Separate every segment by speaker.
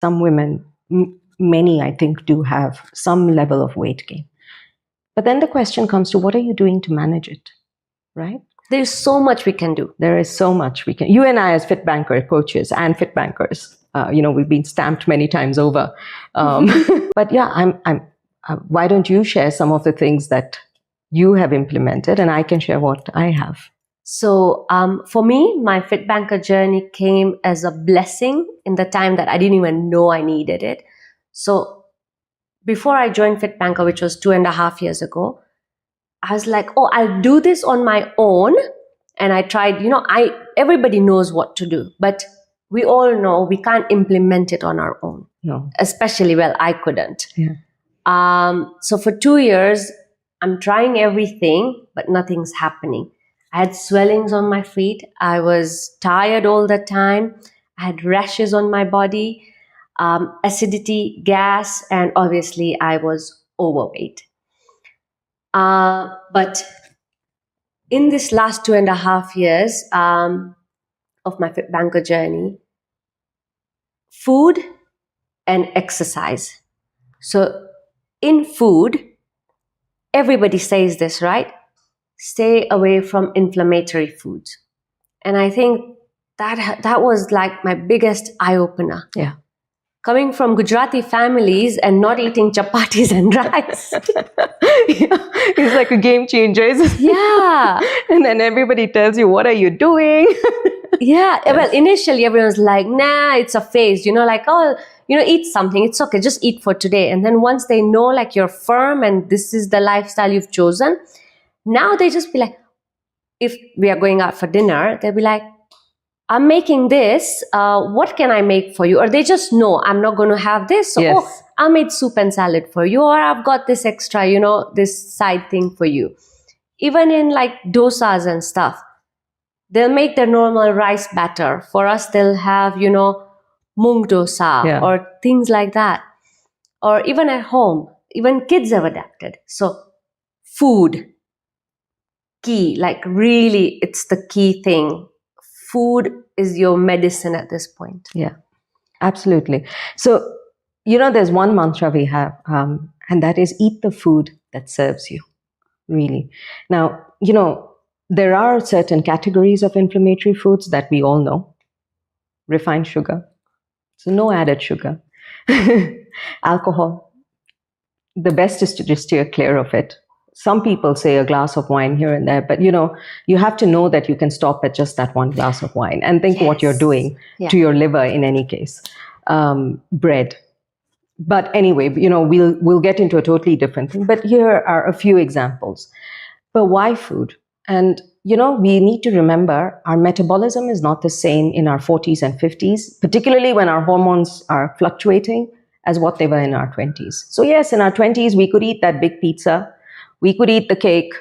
Speaker 1: some women, many I think, do have some level of weight gain. But then the question comes to, what are you doing to manage it, right?
Speaker 2: There's so much we can do.
Speaker 1: There is so much we can. You and I as Fit Banker coaches and Fit Bankers, we've been stamped many times over. But yeah, why don't you share some of the things that you have implemented, and I can share what I have.
Speaker 2: So for me, my Fit Banker journey came as a blessing in the time that I didn't even know I needed it. So before I joined Fit Banker, which was 2.5 years ago, I was like, oh, I'll do this on my own. And I tried, everybody knows what to do, but we all know we can't implement it on our own.
Speaker 1: No.
Speaker 2: Especially, I couldn't.
Speaker 1: Yeah.
Speaker 2: So for 2 years, I'm trying everything, but nothing's happening. I had swellings on my feet. I was tired all the time. I had rashes on my body, acidity, gas, and obviously I was overweight. But in this last 2.5 years of my Fit Banker journey, food and exercise. So in food, everybody says this, right? Stay away from inflammatory foods. And I think that was like my biggest eye-opener.
Speaker 1: Yeah.
Speaker 2: Coming from Gujarati families and not eating chapatis and rice.
Speaker 1: It's like a game changer.
Speaker 2: Yeah.
Speaker 1: And then everybody tells you, what are you doing?
Speaker 2: Yeah. Yes. Well, initially everyone's like, nah, it's a phase, eat something. It's okay. Just eat for today. And then once they know like you're firm and this is the lifestyle you've chosen, now they just be like, if we are going out for dinner, they'll be like, I'm making this. What can I make for you? Or they just know I'm not going to have this. So,
Speaker 1: yes.
Speaker 2: I made soup and salad for you. Or I've got this extra, this side thing for you. Even in like dosas and stuff, they'll make their normal rice batter. For us, they'll have, mung dosa or things like that. Or even at home, even kids have adapted. So food, key, like really, it's the key thing. Food is your medicine at this point.
Speaker 1: Yeah, absolutely. So, there's one mantra we have, and that is eat the food that serves you, really. Now, there are certain categories of inflammatory foods that we all know. Refined sugar, so no added sugar. Alcohol, the best is to just steer clear of it. Some people say a glass of wine here and there, but you have to know that you can stop at just that one glass of wine and think what you're doing to your liver in any case. Bread. But anyway, we'll get into a totally different thing. But here are a few examples. But why food? And, we need to remember our metabolism is not the same in our 40s and 50s, particularly when our hormones are fluctuating, as what they were in our 20s. So yes, in our 20s, we could eat that big pizza. We could eat the cake,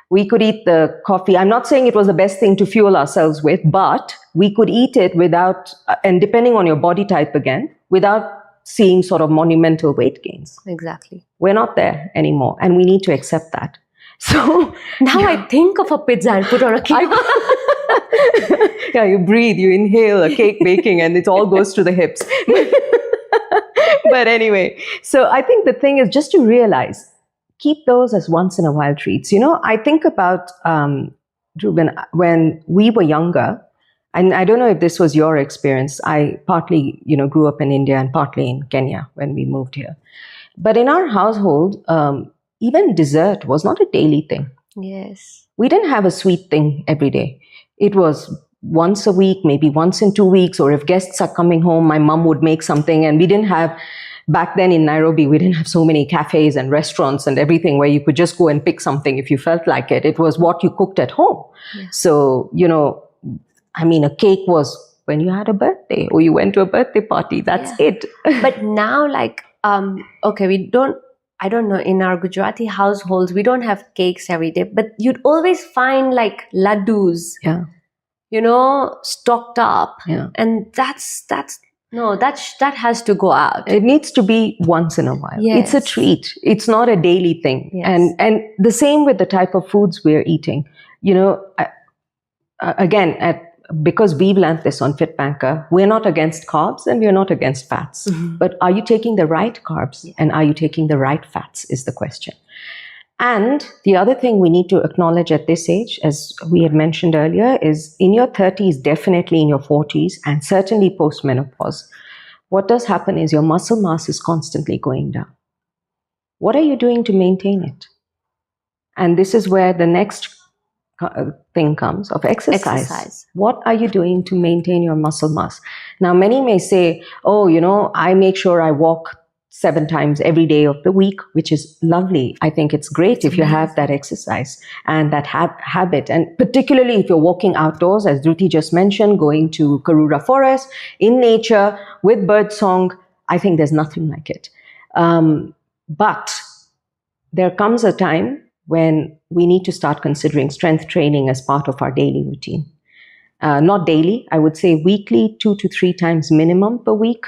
Speaker 1: we could eat the coffee. I'm not saying it was the best thing to fuel ourselves with, but we could eat it without, and depending on your body type again, without seeing sort of monumental weight gains.
Speaker 2: Exactly.
Speaker 1: We're not there anymore, and we need to accept that. So
Speaker 2: now I think of a pizza and put on a cake.
Speaker 1: Yeah, you breathe, you inhale a cake baking, and it all goes to the hips. But anyway, so I think the thing is just to realize, keep those as once in a while treats. I think about when we were younger, and I don't know if this was your experience. I partly, grew up in India and partly in Kenya when we moved here. But in our household, even dessert was not a daily thing.
Speaker 2: Yes.
Speaker 1: We didn't have a sweet thing every day. It was once a week, maybe once in 2 weeks, or if guests are coming home, my mom would make something, and we didn't have. Back then in Nairobi, we didn't have so many cafes and restaurants and everything where you could just go and pick something if you felt like it. It was what you cooked at home. Yeah. So, a cake was when you had a birthday or you went to a birthday party. That's it.
Speaker 2: But now, I don't know, in our Gujarati households, we don't have cakes every day, but you'd always find like laddus, stocked up.
Speaker 1: Yeah.
Speaker 2: And that has to go out.
Speaker 1: It needs to be once in a while.
Speaker 2: Yes.
Speaker 1: It's a treat. It's not a daily thing.
Speaker 2: Yes.
Speaker 1: And the same with the type of foods we're eating. Again, because we've learned this on Fit Banker, we're not against carbs and we're not against fats. But are you taking the right carbs and are you taking the right fats is the question. And the other thing we need to acknowledge at this age, as we had mentioned earlier, is in your 30s, definitely in your 40s, and certainly post-menopause, what does happen is your muscle mass is constantly going down. What are you doing to maintain it? And this is where the next thing comes of exercise. What are you doing to maintain your muscle mass? Now, many may say, oh, I make sure I walk 7 times every day of the week, which is lovely. I think it's great if you have that exercise and that habit. And particularly if you're walking outdoors, as Dhruti just mentioned, going to Karura Forest, in nature, with birdsong, I think there's nothing like it. But there comes a time when we need to start considering strength training as part of our daily routine. Not daily, I would say weekly, 2 to 3 times minimum per week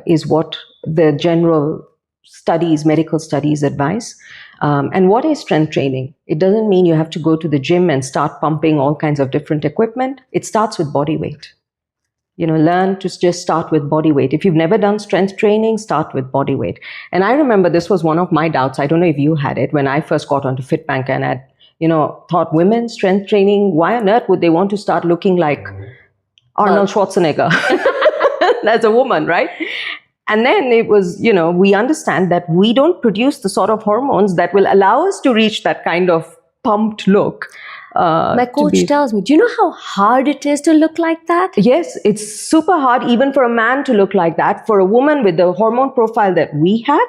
Speaker 1: is what the general studies, medical studies advise. And what is strength training? It doesn't mean you have to go to the gym and start pumping all kinds of different equipment. It starts with body weight. Learn to just start with body weight. If you've never done strength training, start with body weight. And I remember this was one of my doubts. I don't know if you had it when I first got onto Fit Banker and I thought women strength training, why on earth would they want to start looking like Arnold Schwarzenegger as a woman, right? And then it was, we understand that we don't produce the sort of hormones that will allow us to reach that kind of pumped look.
Speaker 2: My coach tells me, do you know how hard it is to look like that?
Speaker 1: Yes, it's super hard even for a man to look like that. For a woman with the hormone profile that we have,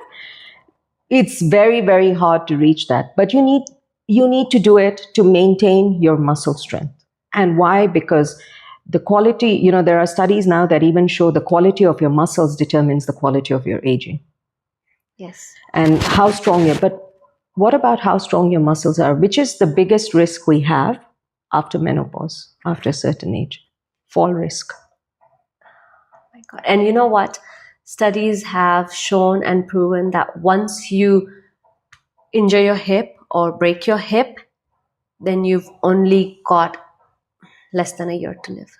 Speaker 1: it's very, very hard to reach that. But you need to do it to maintain your muscle strength. And why? Because the quality, there are studies now that even show the quality of your muscles determines the quality of your aging.
Speaker 2: Yes.
Speaker 1: And how strong but what about how strong your muscles are? Which is the biggest risk we have after menopause, after a certain age? Fall risk.
Speaker 2: Oh my God. And you know what? Studies have shown and proven that once you injure your hip or break your hip, then you've only got less than a year to live.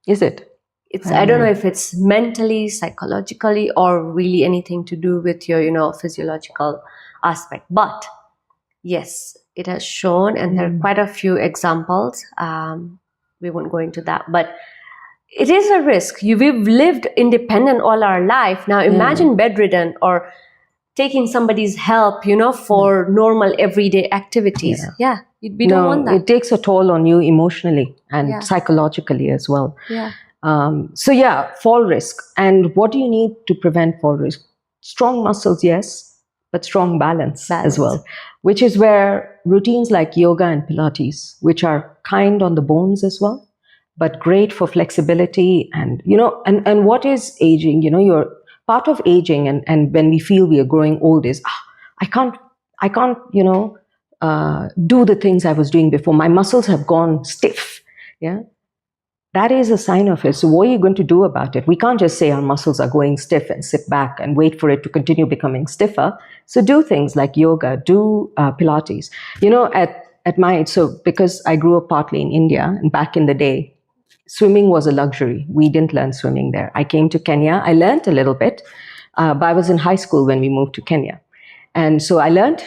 Speaker 1: Is it?
Speaker 2: I don't know if it's mentally, psychologically, or really anything to do with your, physiological aspect. But yes, it has shown, and there are quite a few examples. We won't go into that, but it is a risk. We've lived independent all our life. Now imagine bedridden or taking somebody's help, for normal everyday activities. Yeah, we don't want that.
Speaker 1: It takes a toll on you emotionally and psychologically as well.
Speaker 2: Yeah.
Speaker 1: Fall risk. And what do you need to prevent fall risk? Strong muscles, yes, but strong balance as well, which is where routines like yoga and Pilates, which are kind on the bones as well, but great for flexibility and, and what is aging? You're part of aging and when we feel we are growing old is, I can't, do the things I was doing before. My muscles have gone stiff. Yeah. That is a sign of it. So what are you going to do about it? We can't just say our muscles are going stiff and sit back and wait for it to continue becoming stiffer. So do things like yoga, do Pilates. At my age, so because I grew up partly in India and back in the day, swimming was a luxury. We didn't learn swimming there. I came to Kenya. I learned a little bit, but I was in high school when we moved to Kenya. And so I learned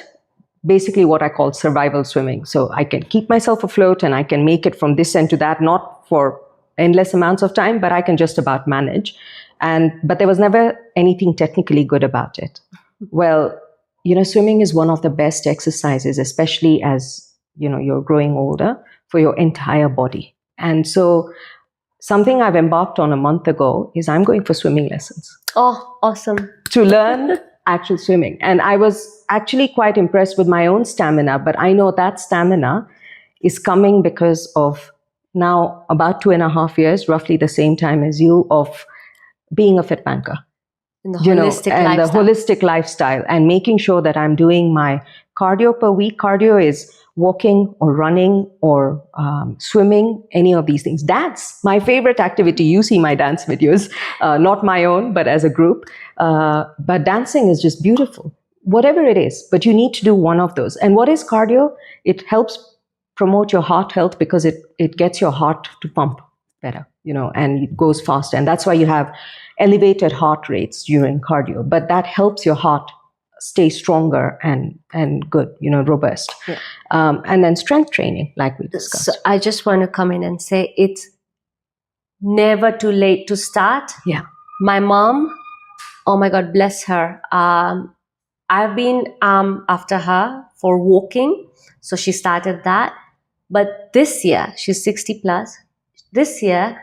Speaker 1: basically what I call survival swimming. So I can keep myself afloat and I can make it from this end to that, not for endless amounts of time, but I can just about manage. But there was never anything technically good about it. Well, swimming is one of the best exercises, especially as, you're growing older, for your entire body. And so something I've embarked on a month ago is I'm going for swimming lessons.
Speaker 2: Oh, awesome.
Speaker 1: To learn actual swimming. And I was actually quite impressed with my own stamina, but I know that stamina is coming because of now about 2.5 years, roughly the same time as you, of being a Fit Banker.
Speaker 2: The holistic
Speaker 1: lifestyle and making sure that I'm doing my cardio per week. Cardio is walking or running or swimming, any of these things. Dance, my favorite activity. You see my dance videos, not my own, but as a group. But dancing is just beautiful, whatever it is. But you need to do one of those. And what is cardio? It helps promote your heart health because it gets your heart to pump. better, and it goes faster. And that's why you have elevated heart rates during cardio. But that helps your heart stay stronger and good, robust.
Speaker 2: Yeah.
Speaker 1: And then strength training, like we discussed.
Speaker 2: So I just want to come in and say it's never too late to start.
Speaker 1: Yeah.
Speaker 2: My mom, oh my God, bless her. I've been after her for walking. So she started that. But this year, she's 60 plus. This year,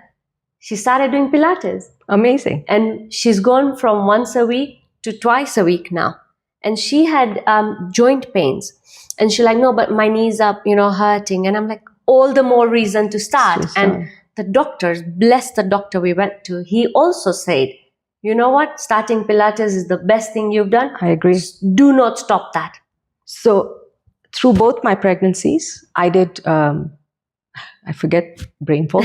Speaker 2: she started doing Pilates.
Speaker 1: Amazing.
Speaker 2: And she's gone from once a week to twice a week now. And she had joint pains. And she's like, no, but my knees are, hurting. And I'm like, all the more reason to start. And the doctors, bless the doctor we went to, he also said, you know what? Starting Pilates is the best thing you've done.
Speaker 1: I agree.
Speaker 2: Do not stop that.
Speaker 1: So through both my pregnancies, I did, I forget, brain fog,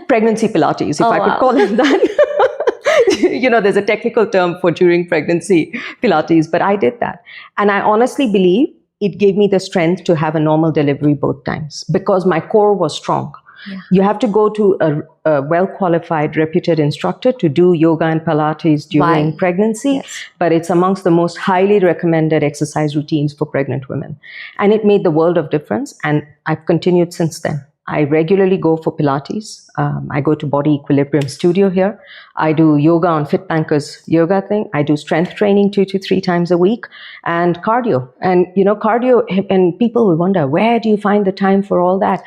Speaker 1: pregnancy Pilates, if I could call it that. There's a technical term for during pregnancy Pilates, but I did that. And I honestly believe it gave me the strength to have a normal delivery both times because my core was strong. Yeah. You have to go to a well-qualified, reputed instructor to do yoga and Pilates during pregnancy, yes. But it's amongst the most highly recommended exercise routines for pregnant women. And it made the world of difference, and I've continued since then. I regularly go for Pilates. I go to Body Equilibrium Studio here. I do yoga on FitBanker's yoga thing. I do strength training 2 to 3 times a week and cardio. And, cardio, and people will wonder, where do you find the time for all that?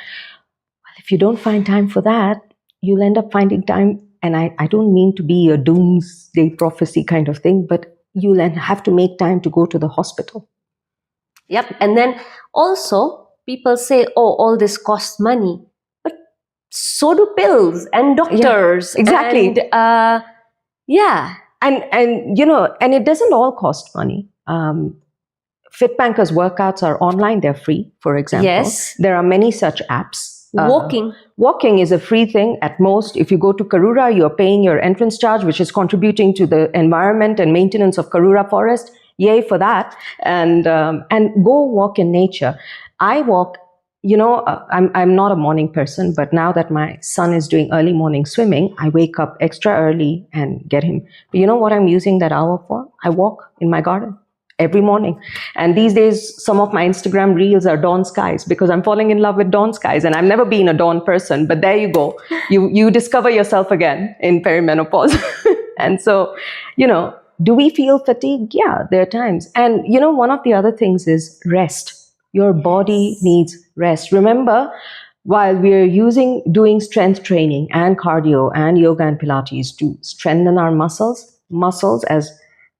Speaker 1: If you don't find time for that, you'll end up finding time. And I don't mean to be a doomsday prophecy kind of thing, but you'll have to make time to go to the hospital.
Speaker 2: Yep. And then also people say, oh, all this costs money. But so do pills and doctors.
Speaker 1: Yeah, exactly.
Speaker 2: And, yeah.
Speaker 1: And it doesn't all cost money. FitBanker's workouts are online. They're free, for example.
Speaker 2: Yes.
Speaker 1: There are many such apps.
Speaker 2: Walking
Speaker 1: is a free thing at most. If you go to Karura, you're paying your entrance charge, which is contributing to the environment and maintenance of Karura Forest. Yay for that. And go walk in nature. I walk, I'm not a morning person, but now that my son is doing early morning swimming, I wake up extra early and get him. But you know what I'm using that hour for? I walk in my garden every morning. And these days, some of my Instagram reels are dawn skies because I'm falling in love with dawn skies. And I've never been a dawn person, but there you go. You discover yourself again in perimenopause. And so, do we feel fatigued? Yeah, there are times. And, one of the other things is rest. Your body needs rest. Remember, while we're doing strength training and cardio and yoga and Pilates to strengthen our muscles, as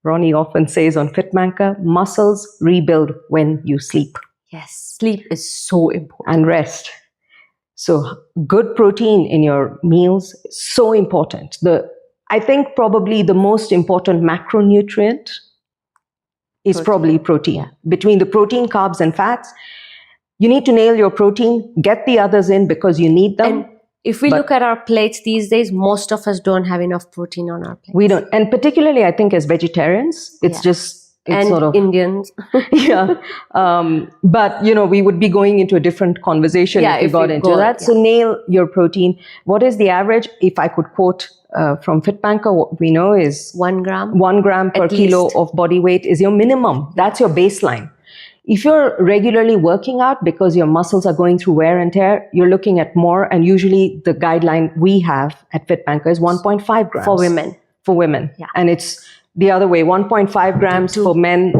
Speaker 1: Ronnie often says on FitBanker, muscles rebuild when you sleep.
Speaker 2: Yes, sleep is so important.
Speaker 1: And rest. So good protein in your meals is so important. I think probably the most important macronutrient is probably protein. Yeah. Between the protein, carbs, and fats, you need to nail your protein, get the others in because you need them.
Speaker 2: And if we look at our plates these days, most of us don't have enough protein on our plates.
Speaker 1: We don't. And particularly, I think, as vegetarians, it's sort of
Speaker 2: Indians.
Speaker 1: Yeah. But, we would be going into a different conversation if we got into that. Yeah. So nail your protein. What is the average? If I could quote from FitBanker, what we know is
Speaker 2: 1 gram.
Speaker 1: 1 gram per kilo of body weight is your minimum. That's your baseline. If you're regularly working out because your muscles are going through wear and tear, you're looking at more. And usually the guideline we have at FitBanker is 1.5 grams. For women. Yeah. And it's the other way, 1.5 grams for men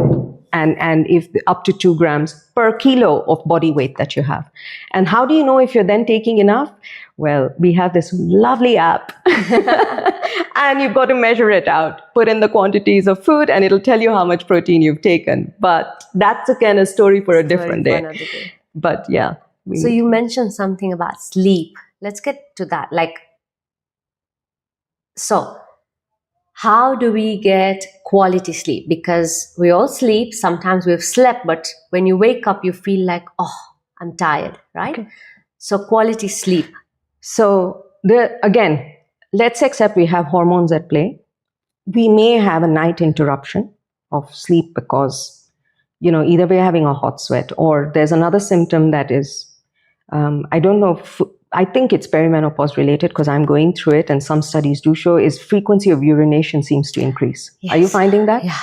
Speaker 1: and if up to 2 grams per kilo of body weight that you have. And how do you know if you're then taking enough? Well, we have this lovely app and you've got to measure it out, put in the quantities of food and it'll tell you how much protein you've taken. But that's again a story for a different day. But yeah.
Speaker 2: So you mentioned something about sleep. Let's get to that. So how do we get quality sleep? Because we all sleep. Sometimes we've slept, but when you wake up, you feel like, oh, I'm tired, right? Okay. So quality sleep.
Speaker 1: So again, let's accept we have hormones at play. We may have a night interruption of sleep because, either we're having a hot sweat or there's another symptom that is, I don't know, I think it's perimenopause related because I'm going through it, and some studies do show, is frequency of urination seems to increase.
Speaker 2: Yes.
Speaker 1: Are you finding that?
Speaker 2: Yeah.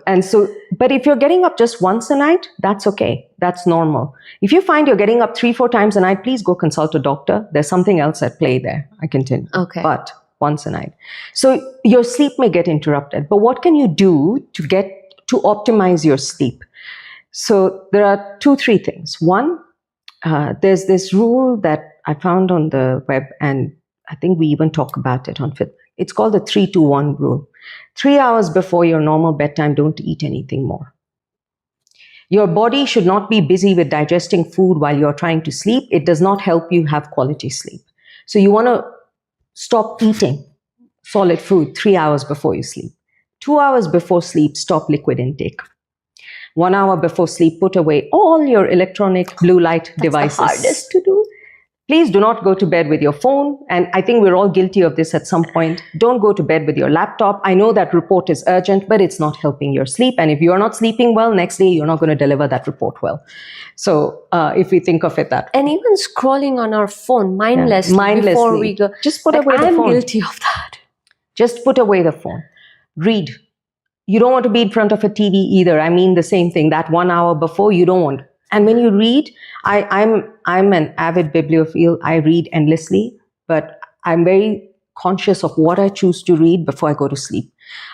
Speaker 1: And so, but if you're getting up just once a night, that's okay. That's normal. If you find you're getting up 3-4 times a night, please go consult a doctor. There's something else at play there. I continue.
Speaker 2: Okay.
Speaker 1: But once a night. So your sleep may get interrupted. But what can you do to optimize your sleep? So there are 2-3 things. One, there's this rule that I found on the web, and I think we even talk about it on Fit. It's called the 3-2-1 rule. 3 hours before your normal bedtime, don't eat anything more. Your body should not be busy with digesting food while you're trying to sleep. It does not help you have quality sleep. So you want to stop eating solid food 3 hours before you sleep. 2 hours before sleep, stop liquid intake. 1 hour before sleep, put away all your electronic blue light devices.
Speaker 2: That's the hardest to do.
Speaker 1: Please do not go to bed with your phone. And I think we're all guilty of this at some point. Don't go to bed with your laptop. I know that report is urgent, but it's not helping your sleep. And if you're not sleeping well, next day, you're not going to deliver that report well. So if we think of it that way.
Speaker 2: And even scrolling on our phone mindlessly, before we go.
Speaker 1: Just put away the phone.
Speaker 2: I'm guilty of that.
Speaker 1: Just put away the phone. Read. You don't want to be in front of a TV either. I mean the same thing. That 1 hour before, you don't want. And when you read, I'm an avid bibliophile. I read endlessly, but I'm very conscious of what I choose to read before I go to sleep.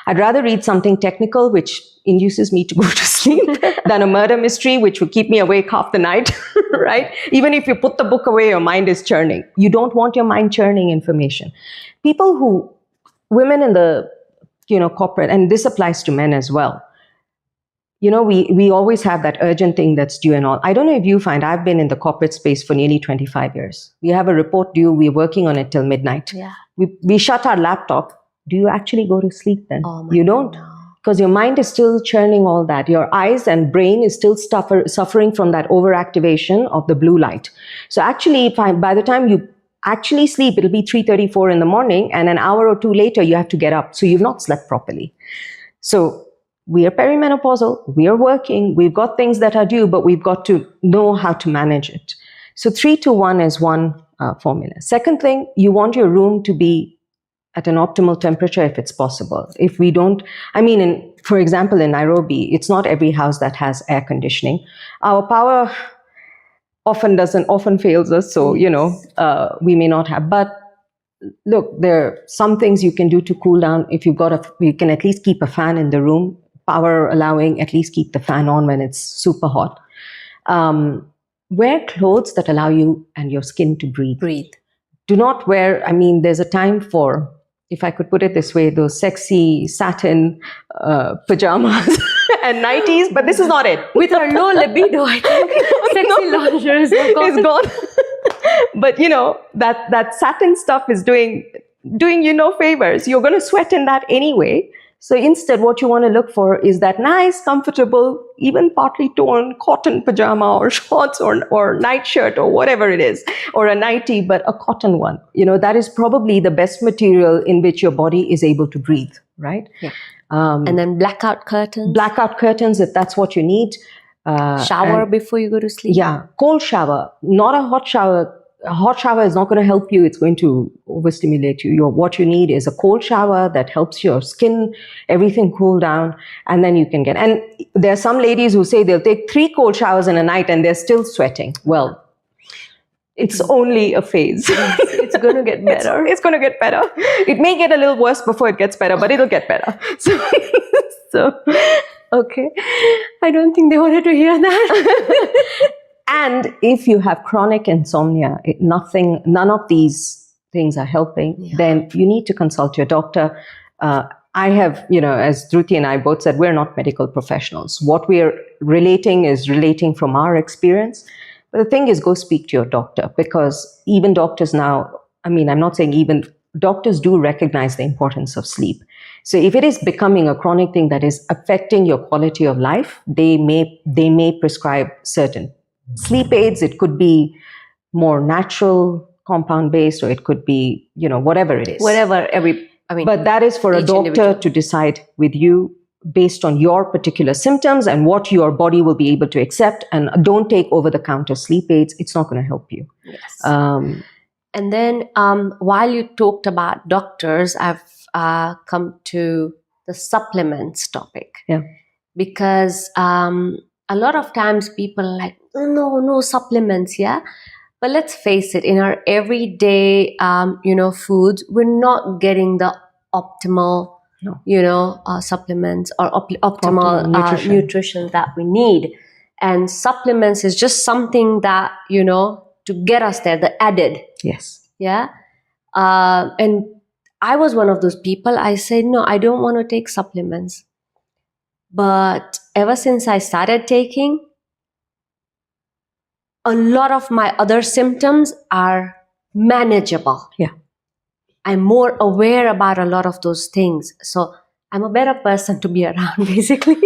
Speaker 1: I'd rather read something technical, which induces me to go to sleep, than a murder mystery, which will keep me awake half the night, right? Even if you put the book away, your mind is churning. You don't want your mind churning information. Women in the, corporate, and this applies to men as well. We always have that urgent thing that's due and all. I don't know if you find, I've been in the corporate space for nearly 25 years. We have a report due, we're working on it till midnight.
Speaker 2: Yeah.
Speaker 1: We shut our laptop. Do you actually go to sleep then?
Speaker 2: Oh
Speaker 1: you don't. Because your mind is still churning all that. Your eyes and brain is still suffering from that overactivation of the blue light. So actually, by the time you actually sleep, it'll be 3:34 in the morning, and an hour or two later, you have to get up. So you've not slept properly. So we are perimenopausal, we are working, we've got things that are due, but we've got to know how to manage it. So 3-2-1 is one formula. Second thing, you want your room to be at an optimal temperature if it's possible. If we don't, for example, in Nairobi, it's not every house that has air conditioning. Our power often fails us, so, we may not have, but look, there are some things you can do to cool down. If you can at least keep a fan in the room, power allowing, at least keep the fan on when it's super hot. Wear clothes that allow you and your skin to breathe. Do not wear, there's a time for, if I could put it this way, those sexy satin pajamas and nighties, but this is not it.
Speaker 2: With our low libido, I think sexy lingerie is gone.
Speaker 1: But that satin stuff is doing you no favors. You're going to sweat in that anyway. So instead, what you want to look for is that nice, comfortable, even partly torn cotton pajama or shorts or nightshirt or whatever it is, or a nightie, but a cotton one. That is probably the best material in which your body is able to breathe, right?
Speaker 2: Yeah. And then blackout curtains.
Speaker 1: Blackout curtains, if that's what you need.
Speaker 2: Shower before you go to sleep.
Speaker 1: Yeah, cold shower, not a hot shower. A hot shower is not going to help you. It's going to overstimulate you. What you need is a cold shower that helps your skin, everything cool down, and then you can get. And there are some ladies who say they'll take 3 cold showers in a night and they're still sweating. Well, it's only a phase.
Speaker 2: It's going to get better.
Speaker 1: It's going to get better. It may get a little worse before it gets better, but it'll get better. So okay.
Speaker 2: I don't think they wanted to hear that.
Speaker 1: And if you have chronic insomnia, none of these things are helping, then you need to consult your doctor. I have, as Dhruti and I both said, we're not medical professionals. What we're relating from our experience. But the thing is, go speak to your doctor, because even doctors now, I'm not saying even, doctors do recognize the importance of sleep. So if it is becoming a chronic thing that is affecting your quality of life, they may prescribe certain sleep aids. It could be more natural, compound based, or it could be, whatever it is. But that is for a doctor to decide with you based on your particular symptoms and what your body will be able to accept. And don't take over the counter sleep aids. It's not going to help you.
Speaker 2: Yes.
Speaker 1: Um,
Speaker 2: And then while you talked about doctors, I've come to the supplements topic.
Speaker 1: Yeah.
Speaker 2: Because a lot of times people are like, oh, no supplements, yeah. But let's face it, in our everyday, foods, we're not getting the optimal,
Speaker 1: No.
Speaker 2: supplements or optimal nutrition that we need. And supplements is just something that, to get us there, the added.
Speaker 1: Yes.
Speaker 2: Yeah. And I was one of those people. I said, no, I don't want to take supplements. But ever since I started taking, a lot of my other symptoms are manageable.
Speaker 1: Yeah.
Speaker 2: I'm more aware about a lot of those things. So I'm a better person to be around, basically.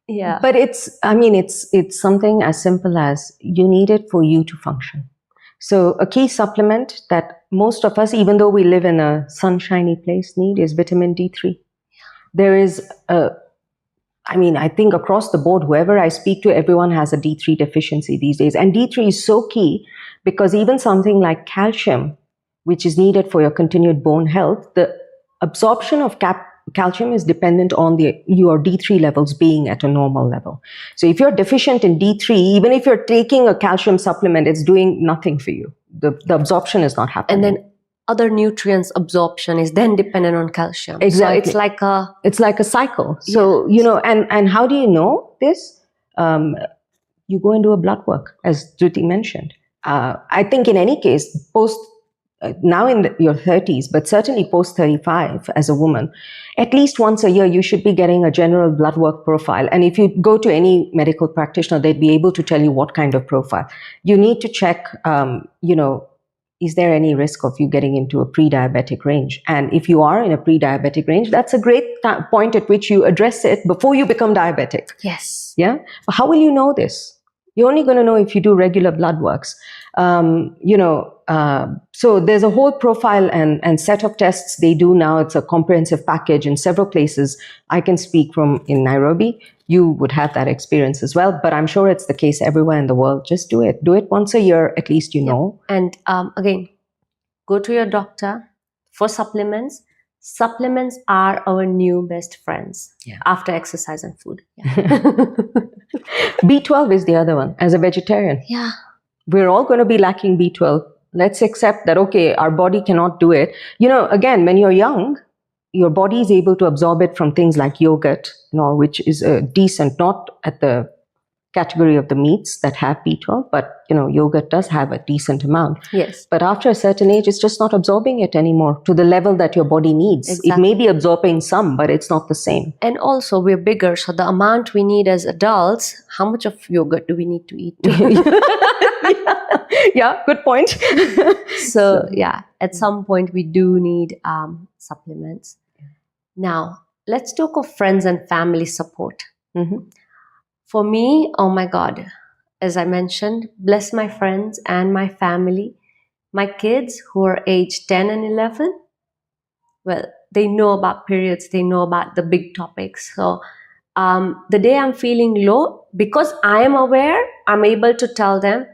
Speaker 2: Yeah.
Speaker 1: But it's something as simple as you need it for you to function. So a key supplement that most of us, even though we live in a sunshiny place, need is vitamin D3. There is I think across the board, whoever I speak to, everyone has a D3 deficiency these days. And D3 is so key because even something like calcium, which is needed for your continued bone health, the absorption of calcium is dependent on your D3 levels being at a normal level. So if you're deficient in D3, even if you're taking a calcium supplement, it's doing nothing for you. The absorption is not happening.
Speaker 2: And then other nutrients absorption is then dependent on calcium.
Speaker 1: Exactly.
Speaker 2: So it's like a
Speaker 1: cycle. So, and how do you know this? You go and do a blood work, as Jyoti mentioned. I think in any case, now in your 30s, but certainly post 35 as a woman, at least once a year, you should be getting a general blood work profile. And if you go to any medical practitioner, they'd be able to tell you what kind of profile. You need to check, is there any risk of you getting into a pre-diabetic range? And if you are in a pre-diabetic range, that's a great point at which you address it before you become diabetic.
Speaker 2: Yes.
Speaker 1: Yeah. But how will you know this? You're only going to know if you do regular blood works. So there's a whole profile and set of tests they do now. It's a comprehensive package in several places. I can speak from in Nairobi. You would have that experience as well, but I'm sure it's the case everywhere in the world. Just do it. Do it once a year, at least you know.
Speaker 2: And again, go to your doctor for supplements. Supplements are our new best friends after exercise and food. Yeah.
Speaker 1: B12 is the other one. As a vegetarian, we're all going to be lacking B12. Let's accept that, okay, our body cannot do it. Again, when you're young, your body is able to absorb it from things like yogurt, which is decent, not at the category of the meats that have B12, but yogurt does have a decent amount.
Speaker 2: Yes.
Speaker 1: But after a certain age, it's just not absorbing it anymore to the level that your body needs.
Speaker 2: Exactly.
Speaker 1: It may be absorbing some, but it's not the same.
Speaker 2: And also we're bigger, so the amount we need as adults, how much of yogurt do we need to eat?
Speaker 1: Yeah, good point.
Speaker 2: So at some point we do need supplements. Now, let's talk of friends and family support.
Speaker 1: Mm-hmm.
Speaker 2: For me, oh my God, as I mentioned, bless my friends and my family. My kids who are aged 10 and 11, well, they know about periods, they know about the big topics. So the day I'm feeling low, because I am aware, I'm able to tell them,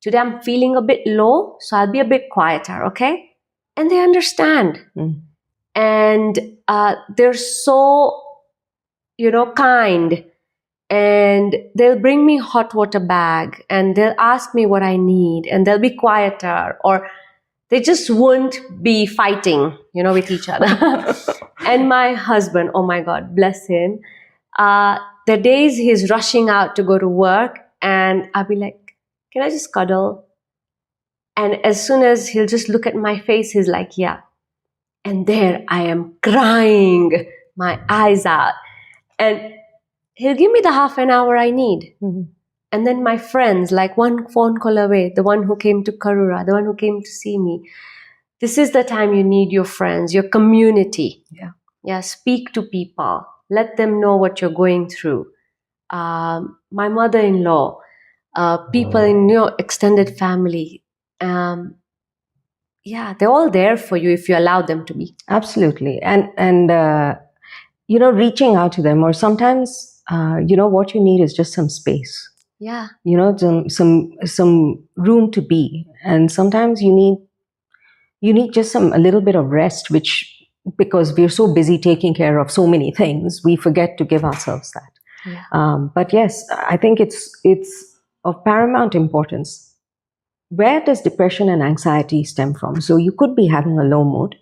Speaker 2: today I'm feeling a bit low, so I'll be a bit quieter, okay? And they understand.
Speaker 1: Mm.
Speaker 2: And they're so, kind. And they'll bring me hot water bag and they'll ask me what I need and they'll be quieter, or they just won't be fighting, with each other. And my husband, oh my God, bless him. The days he's rushing out to go to work and I'll be like, can I just cuddle? And as soon as he'll just look at my face, he's like, yeah. And there I am crying my eyes out. And he'll give me the half an hour I need.
Speaker 1: Mm-hmm.
Speaker 2: And then my friends, like one phone call away, the one who came to Karura, the one who came to see me. This is the time you need your friends, your community. Yeah, speak to people. Let them know what you're going through. My mother-in-law, people in your extended family. They're all there for you if you allow them to be.
Speaker 1: Absolutely. And reaching out to them, or sometimes, what you need is just some space.
Speaker 2: Yeah.
Speaker 1: Some room to be. And sometimes you need just a little bit of rest, which, because we're so busy taking care of so many things, we forget to give ourselves that.
Speaker 2: Yeah.
Speaker 1: But yes, I think it's of paramount importance. Where does depression and anxiety stem from? So you could be having a low mood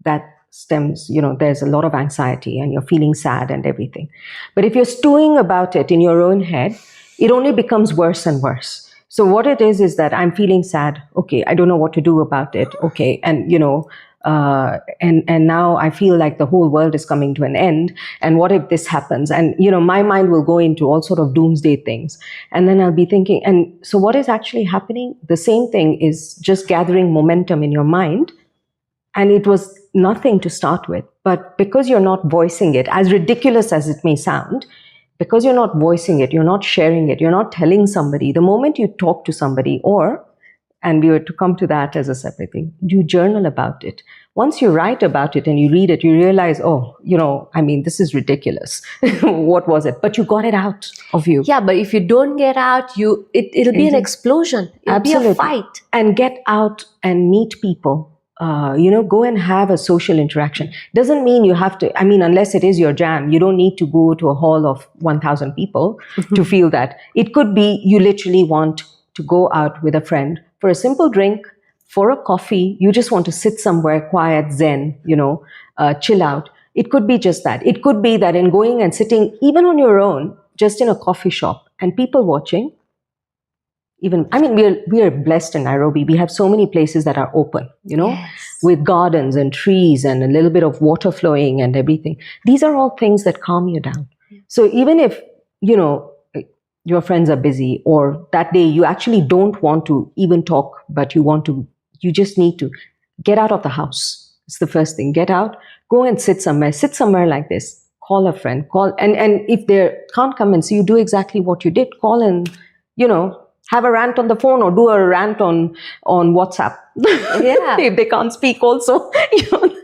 Speaker 1: that stems, there's a lot of anxiety and you're feeling sad and everything. But if you're stewing about it in your own head, it only becomes worse and worse. So what it is that I'm feeling sad. Okay, I don't know what to do about it. Okay, and and now I feel like the whole world is coming to an end. And what if this happens? And my mind will go into all sort of doomsday things. And then I'll be thinking, and so what is actually happening? The same thing is just gathering momentum in your mind. And it was nothing to start with. But because you're not voicing it, as ridiculous as it may sound, because you're not voicing it, you're not sharing it, you're not telling somebody, the moment you talk to somebody, and we were to come to that as a separate thing, you journal about it. Once you write about it and you read it, you realize, this is ridiculous. What was it? But you got it out of you.
Speaker 2: Yeah, but if you don't get out, it'll be an explosion. It'll
Speaker 1: Absolutely.
Speaker 2: be a fight.
Speaker 1: And get out and meet people. Go and have a social interaction. Doesn't mean you have to, unless it is your jam, you don't need to go to a hall of 1,000 people to feel that. It could be you literally want to go out with a friend for a simple drink, for a coffee. You just want to sit somewhere quiet, zen, chill out. It could be just that. It could be that in going and sitting, even on your own, just in a coffee shop and people watching. We are blessed in Nairobi. We have so many places that are open,
Speaker 2: Yes.
Speaker 1: with gardens and trees and a little bit of water flowing and everything. These are all things that calm you down. So even if, your friends are busy, or that day you actually don't want to even talk, but you just need to get out of the house. It's the first thing. Get out, go and sit somewhere like this. Call a friend, and if they can't come and see you, do exactly what you did. Call and, have a rant on the phone or do a rant on WhatsApp.
Speaker 2: Yeah.
Speaker 1: If they can't speak also.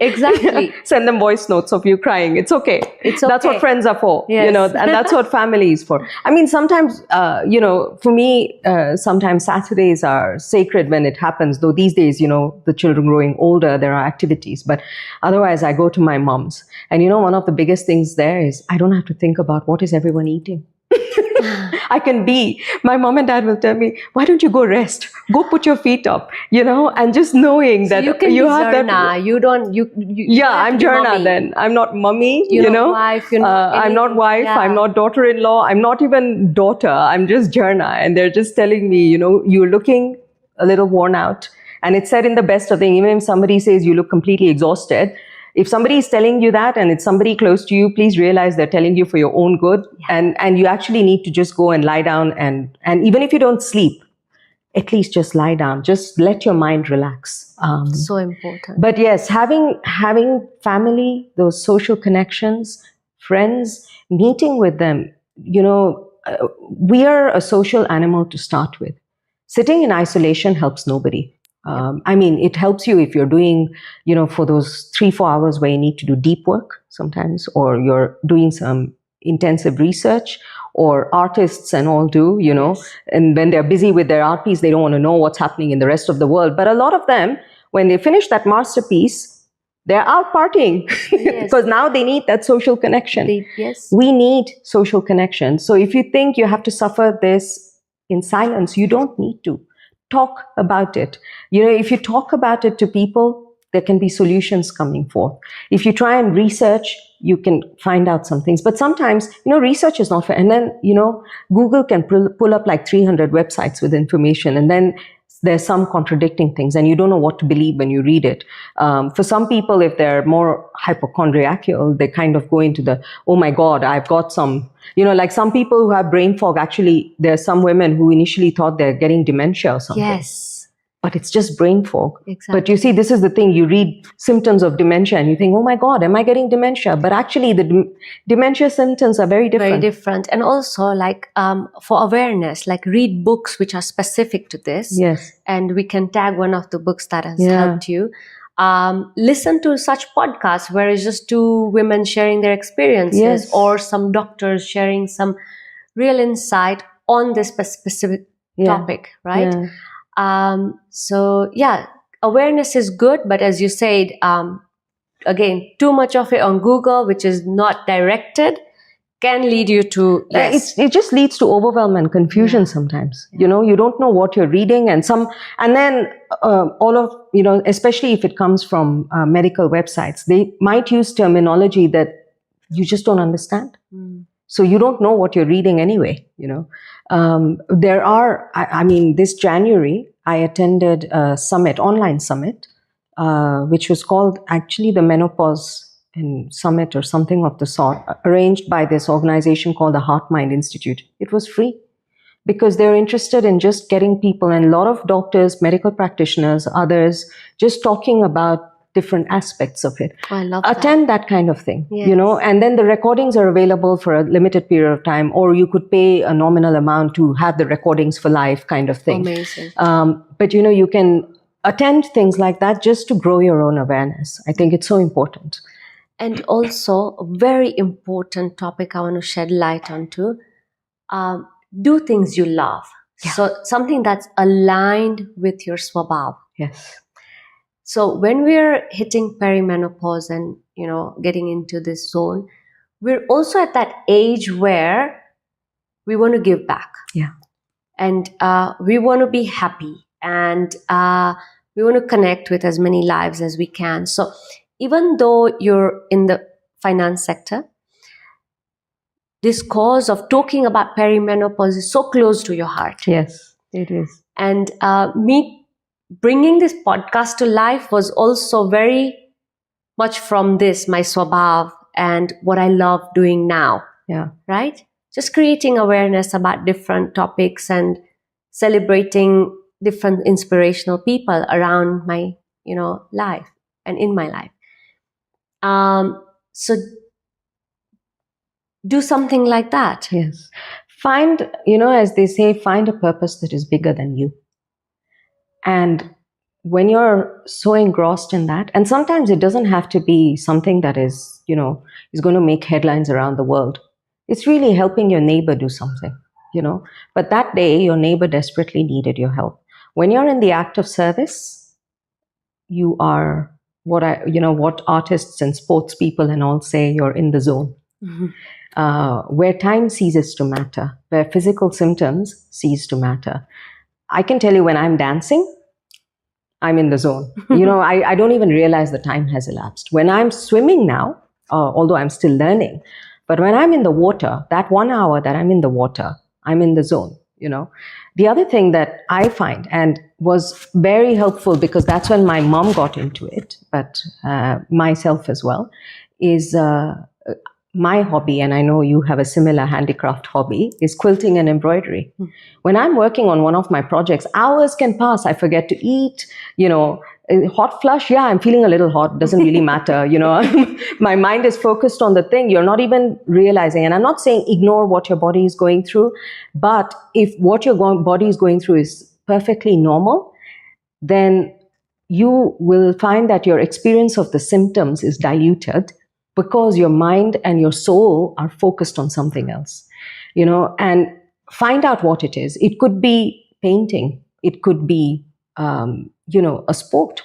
Speaker 2: Exactly.
Speaker 1: Send them voice notes of you crying. It's okay.
Speaker 2: It's okay.
Speaker 1: That's what friends are for.
Speaker 2: Yes.
Speaker 1: And that's what family is for. Sometimes, for me, sometimes Saturdays are sacred when it happens. Though these days, the children growing older, there are activities. But otherwise, I go to my mom's. And one of the biggest things there is I don't have to think about what is everyone eating. I can be. My mom and dad will tell me, why don't you go rest? Go put your feet up, and just knowing that
Speaker 2: you can
Speaker 1: you
Speaker 2: be
Speaker 1: have
Speaker 2: Zarna.
Speaker 1: that.
Speaker 2: You don't.
Speaker 1: Yeah, I'm Jarna then. I'm not mummy,
Speaker 2: You're not wife. You're not
Speaker 1: I'm not wife.
Speaker 2: Yeah.
Speaker 1: I'm not daughter-in-law. I'm not even daughter. I'm just Jarna. And they're just telling me, you're looking a little worn out. And it's said in the best of things, even if somebody says you look completely exhausted, if somebody is telling you that and it's somebody close to you, please realize they're telling you for your own good. Yeah. And you actually need to just go and lie down. And even if you don't sleep, at least just lie down. Just let your mind relax.
Speaker 2: So important.
Speaker 1: But yes, having family, those social connections, friends, meeting with them, we are a social animal to start with. Sitting in isolation helps nobody. It helps you if you're doing, for those 3-4 hours where you need to do deep work sometimes, or you're doing some intensive research, or artists and all do,
Speaker 2: Yes.
Speaker 1: and when they're busy with their art piece, they don't want to know what's happening in the rest of the world. But a lot of them, when they finish that masterpiece, they're out partying. Yes. Because now they need that social connection.
Speaker 2: Yes.
Speaker 1: We need social connection. So if you think you have to suffer this in silence, you don't need to. Talk about it. If you talk about it to people, there can be solutions coming forth. If you try and research, you can find out some things. But sometimes, research is not fair. And then, Google can pull up like 300 websites with information. And then there's some contradicting things and you don't know what to believe when you read it. For some people, if they're more hypochondriacal, they kind of go into the, oh my God, I've got some, like some people who have brain fog. Actually, there are some women who initially thought they're getting dementia or something.
Speaker 2: Yes.
Speaker 1: But it's just brain fog.
Speaker 2: Exactly.
Speaker 1: But you see, this is the thing. You read symptoms of dementia and you think, oh my God, am I getting dementia? But actually, the dementia symptoms are very different.
Speaker 2: Very different. And also, for awareness, read books which are specific to this.
Speaker 1: Yes.
Speaker 2: And we can tag one of the books that has helped you. Listen to such podcasts where it's just two women sharing their experiences, or some doctors sharing some real insight. on this specific topic, right? So yeah, awareness is good, but as you said, again, too much of it on Google, which is not directed, can lead you to
Speaker 1: it just leads to overwhelm and confusion sometimes. You know, you don't know what you're reading, and then all of, you know, especially if it comes from medical websites, they might use terminology that you just don't understand. So you don't know what you're reading anyway, you know. There are, I mean, this January, I attended a summit, online summit, which was called actually the Menopause Summit or something of the sort, arranged by this organization called the Heart Mind Institute. It was free because they're interested in just getting people, and a lot of doctors, medical practitioners, others, just talking about different aspects of it.
Speaker 2: I love
Speaker 1: Attend that kind of thing, you know, and then the recordings are available for a limited period of time, or you could pay a nominal amount to have the recordings for life kind of thing.
Speaker 2: Amazing.
Speaker 1: But, you know, you can attend things like that just to grow your own awareness. I think it's so important.
Speaker 2: And also, a very important topic I want to shed light onto, do things you love. So something that's aligned with your swabhav.
Speaker 1: Yes.
Speaker 2: So when we're hitting perimenopause and, you know, getting into this zone, we're also at that age where we want to give back.
Speaker 1: Yeah.
Speaker 2: And we want to be happy, and we want to connect with as many lives as we can. So even though you're in the finance sector, this cause of talking about perimenopause is so close to your heart.
Speaker 1: Yes, it is.
Speaker 2: And me bringing this podcast to life was also very much from this, my swabhav, and what I love doing now.
Speaker 1: Yeah.
Speaker 2: Right? Just creating awareness about different topics and celebrating different inspirational people around my, you know, life and in my life. So do something like that.
Speaker 1: Yes. Find, you know, as they say, find a purpose that is bigger than you. And when you're so engrossed in that, and sometimes it doesn't have to be something that is, you know, is going to make headlines around the world. It's really helping your neighbor do something, you know. But that day, your neighbor desperately needed your help. When you're in the act of service, you are what artists and sports people and all say, you're in the zone. Where time ceases to matter, where physical symptoms cease to matter. I can tell you, when I'm dancing, I'm in the zone. You know, I don't even realize the time has elapsed. When I'm swimming now, although I'm still learning, but when I'm in the water, that 1 hour that I'm in the water, I'm in the zone, you know. The other thing that I find, and was very helpful because that's when my mom got into it, but myself as well, is my hobby, and I know you have a similar handicraft hobby, is quilting and embroidery. When I'm working on one of my projects, hours can pass. I forget to eat, you know, hot flush. Yeah, I'm feeling a little hot. Doesn't really matter. You know, my mind is focused on the thing. You're not even realizing. And I'm not saying ignore what your body is going through, but if what your body is going through is perfectly normal, then you will find that your experience of the symptoms is diluted, because your mind and your soul are focused on something else, you know. And find out what it is. It could be painting. It could be, you know, a sport.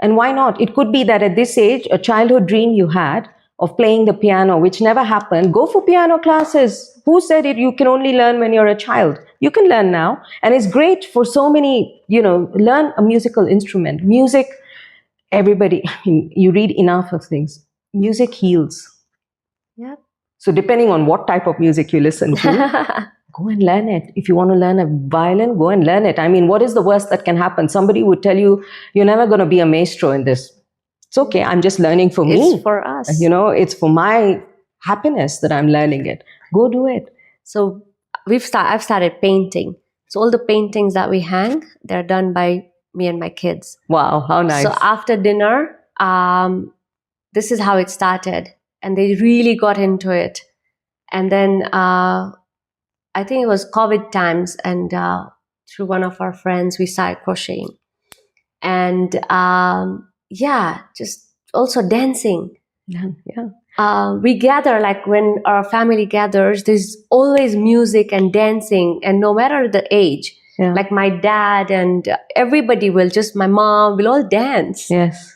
Speaker 1: And why not? It could be that at this age, a childhood dream you had of playing the piano, which never happened, go for piano classes. Who said it? You can only learn when you're a child. You can learn now. And it's great for so many, you know, learn a musical instrument. Music, everybody, I mean, you read enough of things. Music heals.
Speaker 2: Yeah.
Speaker 1: So depending on what type of music you listen to, go and learn it. If you want to learn a violin, go and learn it. I mean, what is the worst that can happen? Somebody would tell you, you're never going to be a maestro in this. It's okay. I'm just learning for me.
Speaker 2: It's for us.
Speaker 1: You know, it's for my happiness that I'm learning it. Go do it.
Speaker 2: So I've started painting. So all the paintings that we hang, they're done by me and my kids.
Speaker 1: Wow, how nice.
Speaker 2: So after dinner, this is how it started. And they really got into it. And then I think it was COVID times, and through one of our friends, we started crocheting. And just also dancing.
Speaker 1: Yeah.
Speaker 2: We gather, like when our family gathers, there's always music and dancing, and no matter the age, like my dad and everybody my mom will all dance.
Speaker 1: Yes.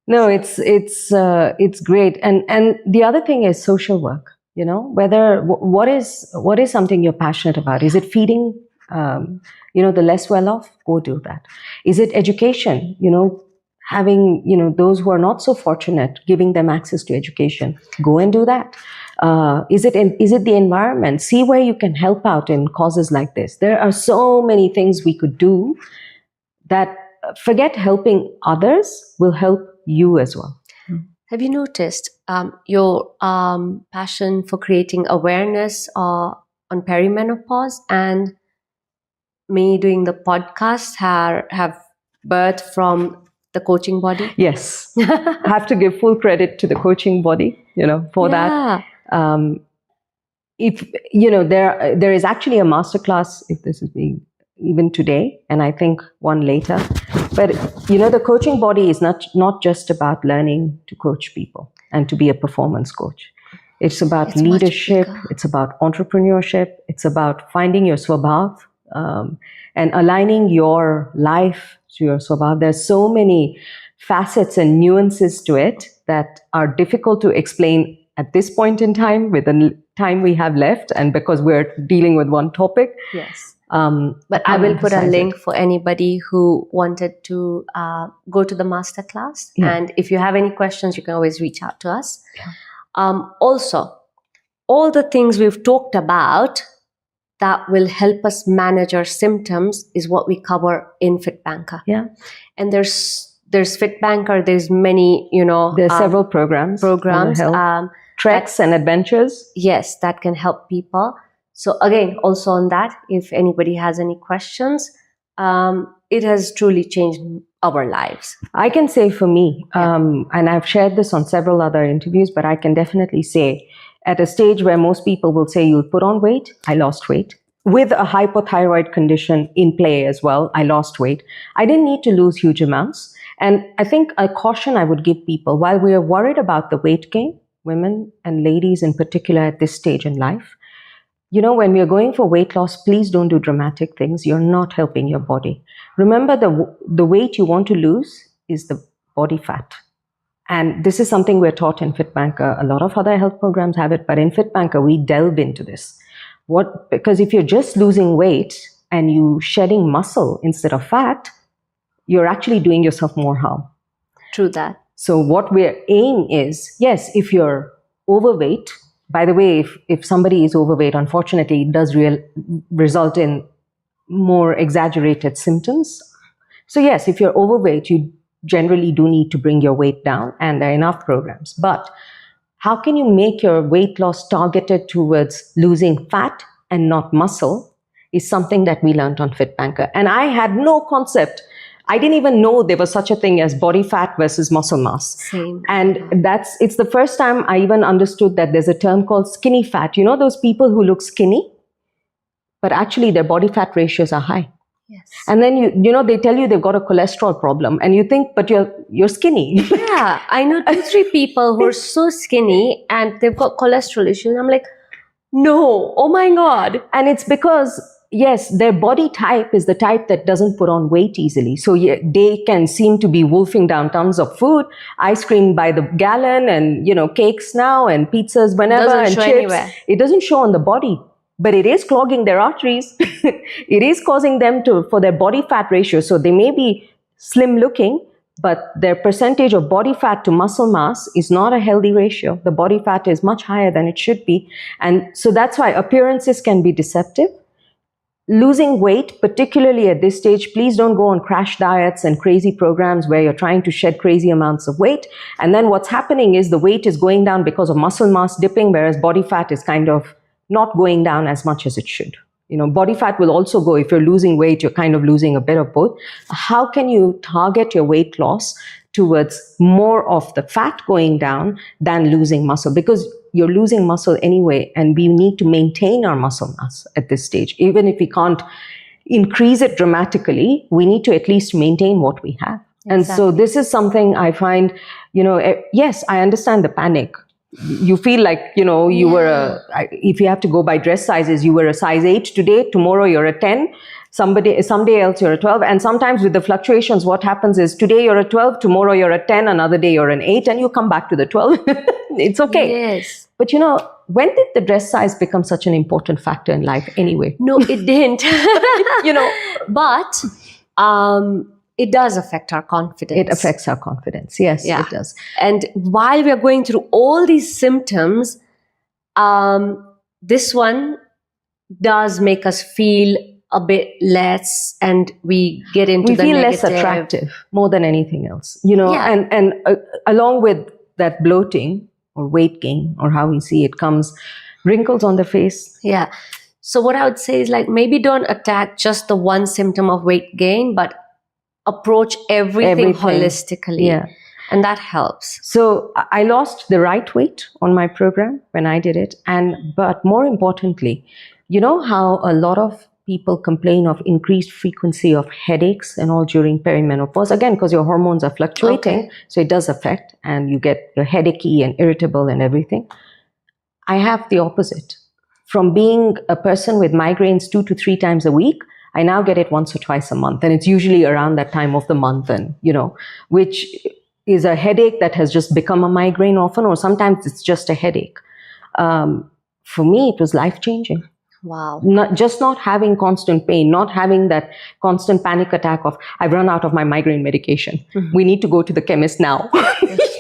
Speaker 1: No, it's great. And the other thing is social work. What is something you're passionate about? Is it feeding, the less well off? Go do that. Is it education? Having, those who are not so fortunate, giving them access to education. Go and do that. Is it the environment? See where you can help out in causes like this. There are so many things we could do that forget helping others will help you as well.
Speaker 2: Have you noticed your passion for creating awareness on perimenopause and me doing the podcast have birthed from the coaching body?
Speaker 1: Yes. I have to give full credit to the coaching body, for that. If, there is actually a masterclass, if this is being even today, and I think one later. But, the coaching body is not just about learning to coach people and to be a performance coach. It's about leadership. It's about entrepreneurship. It's about finding your swabhav and aligning your life to your swabhav. There's so many facets and nuances to it that are difficult to explain at this point in time with the time we have left, and because we're dealing with one topic.
Speaker 2: Yes. But I will put a link for anybody who wanted to go to the masterclass. Yeah. And if you have any questions, you can always reach out to us. Yeah. Also, all the things we've talked about that will help us manage our symptoms is what we cover in FitBanker.
Speaker 1: Yeah.
Speaker 2: And there's FitBanker. There's many,
Speaker 1: there's several programs, treks and adventures.
Speaker 2: Yes, that can help people. So again, also on that, if anybody has any questions, it has truly changed our lives.
Speaker 1: I can say for me, and I've shared this on several other interviews, but I can definitely say at a stage where most people will say you'll put on weight, I lost weight. With a hypothyroid condition in play as well, I lost weight. I didn't need to lose huge amounts. And I think a caution I would give people, while we are worried about the weight gain, women and ladies in particular at this stage in life, when we are going for weight loss, please don't do dramatic things. You're not helping your body. Remember, the weight you want to lose is the body fat. And this is something we're taught in FitBanker. A lot of other health programs have it, but in FitBanker, we delve into this. Because if you're just losing weight and you shedding muscle instead of fat, you're actually doing yourself more harm.
Speaker 2: True that.
Speaker 1: So what we're aiming is, yes, if you're overweight, by the way, if somebody is overweight, unfortunately, it does result in more exaggerated symptoms. So yes, if you're overweight, you generally do need to bring your weight down, and there are enough programs. But how can you make your weight loss targeted towards losing fat and not muscle is something that we learned on FitBanker. And I had no concept. I didn't even know there was such a thing as body fat versus muscle mass.
Speaker 2: Same.
Speaker 1: And it's the first time I even understood that there's a term called skinny fat. Those people who look skinny, but actually their body fat ratios are high.
Speaker 2: Yes.
Speaker 1: And then they tell you they've got a cholesterol problem, and you think, but you're skinny.
Speaker 2: Yeah, I know 2-3 people who are so skinny and they've got cholesterol issues. I'm like, no, oh my God.
Speaker 1: And it's because, yes, their body type is the type that doesn't put on weight easily. So they can seem to be wolfing down tons of food, ice cream by the gallon, and cakes now and pizzas whenever, and chips.
Speaker 2: Anywhere.
Speaker 1: It doesn't show on the body, but it is clogging their arteries. It is causing them for their body fat ratio. So they may be slim looking, but their percentage of body fat to muscle mass is not a healthy ratio. The body fat is much higher than it should be. And so that's why appearances can be deceptive. Losing weight, particularly at this stage, please don't go on crash diets and crazy programs where you're trying to shed crazy amounts of weight. And then what's happening is the weight is going down because of muscle mass dipping, whereas body fat is kind of not going down as much as it should. Body fat will also go. If you're losing weight, you're kind of losing a bit of both. How can you target your weight loss towards more of the fat going down than losing muscle? Because you're losing muscle anyway, and we need to maintain our muscle mass at this stage. Even if we can't increase it dramatically, we need to at least maintain what we have. Exactly. And so this is something I find, yes, I understand the panic. you feel like, you were if you have to go by dress sizes, you were a size 8 today, tomorrow you're a 10, someday else you're a 12. And sometimes with the fluctuations, what happens is today you're a 12, tomorrow you're a 10, another day you're an 8, and you come back to the 12. It's okay.
Speaker 2: Yes.
Speaker 1: But when did the dress size become such an important factor in life anyway?
Speaker 2: No, it didn't. But it does affect our confidence.
Speaker 1: It affects our confidence. Yes, it does.
Speaker 2: And while we are going through all these symptoms, this one does make us feel a bit less, and we get into
Speaker 1: we
Speaker 2: the
Speaker 1: feel
Speaker 2: negative.
Speaker 1: less attractive more than anything else. And along with that bloating or weight gain, or how we see it, comes wrinkles on the face.
Speaker 2: Yeah. So what I would say is, like, maybe don't attack just the one symptom of weight gain, but approach everything holistically.
Speaker 1: Yeah.
Speaker 2: And that helps.
Speaker 1: So I lost the right weight on my program when I did it. But more importantly, you know how a lot of people complain of increased frequency of headaches and all during perimenopause? Again, because your hormones are fluctuating, so it does affect, and you get headachy and irritable and everything. I have the opposite. From being a person with migraines 2 to 3 times a week, I now get it once or twice a month. And it's usually around that time of the month, and which is a headache that has just become a migraine often, or sometimes it's just a headache. For me, it was life-changing.
Speaker 2: Wow.
Speaker 1: Not having constant pain, not having that constant panic attack of, I've run out of my migraine medication. Mm-hmm. We need to go to the chemist now.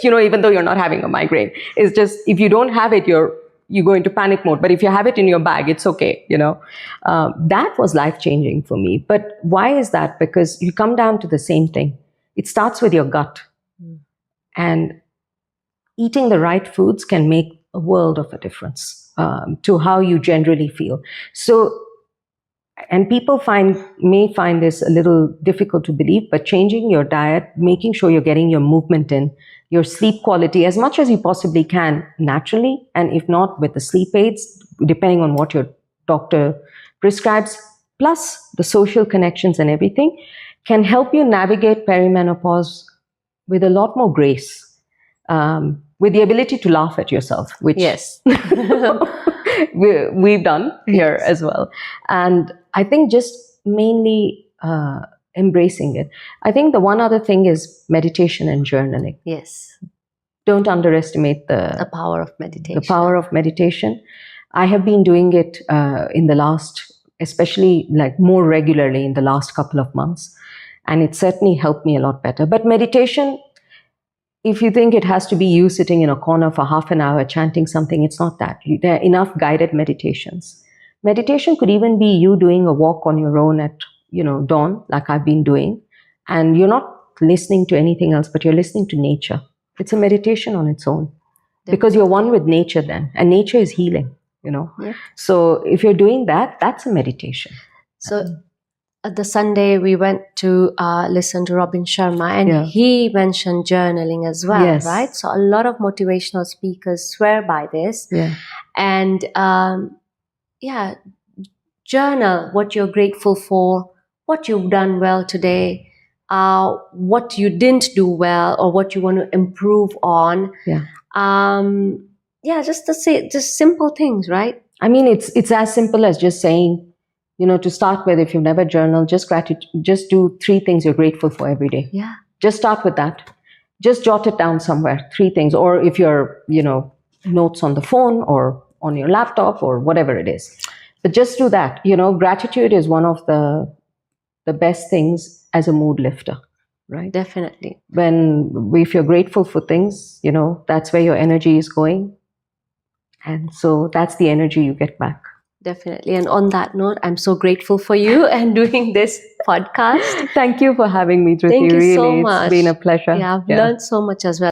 Speaker 1: Even though you're not having a migraine. It's just, if you don't have it, you go into panic mode. But if you have it in your bag, it's okay, That was life-changing for me. But why is that? Because you come down to the same thing. It starts with your gut. Mm. And eating the right foods can make a world of a difference to how you generally feel. So, and people may find this a little difficult to believe, but changing your diet, making sure you're getting your movement in, your sleep quality as much as you possibly can naturally, and if not with the sleep aids, depending on what your doctor prescribes, plus the social connections and everything, can help you navigate perimenopause with a lot more grace. With the ability to laugh at yourself, which
Speaker 2: yes,
Speaker 1: we've done here as well. And I think just mainly embracing it. I think the one other thing is meditation and journaling.
Speaker 2: Yes.
Speaker 1: Don't underestimate the
Speaker 2: power of meditation.
Speaker 1: The power of meditation. I have been doing it in the last, especially like more regularly in the last couple of months. And it certainly helped me a lot better. But meditation, if you think it has to be you sitting in a corner for half an hour chanting something, it's not that. There are enough guided meditations. Meditation could even be you doing a walk on your own at, dawn, like I've been doing. And you're not listening to anything else, but you're listening to nature. It's a meditation on its own. Definitely. Because you're one with nature then. And nature is healing, Yeah. So if you're doing that, that's a meditation.
Speaker 2: So the Sunday we went to listen to Robin Sharma, and he mentioned journaling as well, right? So a lot of motivational speakers swear by this. Yeah. And journal what you're grateful for, what you've done well today, what you didn't do well, or what you want to improve on. Yeah. Just simple things, right?
Speaker 1: I mean, it's as simple as just saying, to start with, if you've never journaled, just do 3 things you're grateful for every day.
Speaker 2: Yeah.
Speaker 1: Just start with that. Just jot it down somewhere, 3 things. Or if you're, notes on the phone or on your laptop or whatever it is. But just do that. Gratitude is one of the best things as a mood lifter, right?
Speaker 2: Definitely.
Speaker 1: If you're grateful for things, that's where your energy is going. And so that's the energy you get back.
Speaker 2: Definitely. And on that note, I'm so grateful for you and doing this podcast.
Speaker 1: Thank you for having me, Dhruti.
Speaker 2: Thank you
Speaker 1: really,
Speaker 2: so much.
Speaker 1: It's been a pleasure.
Speaker 2: Yeah, I've learned so much as well.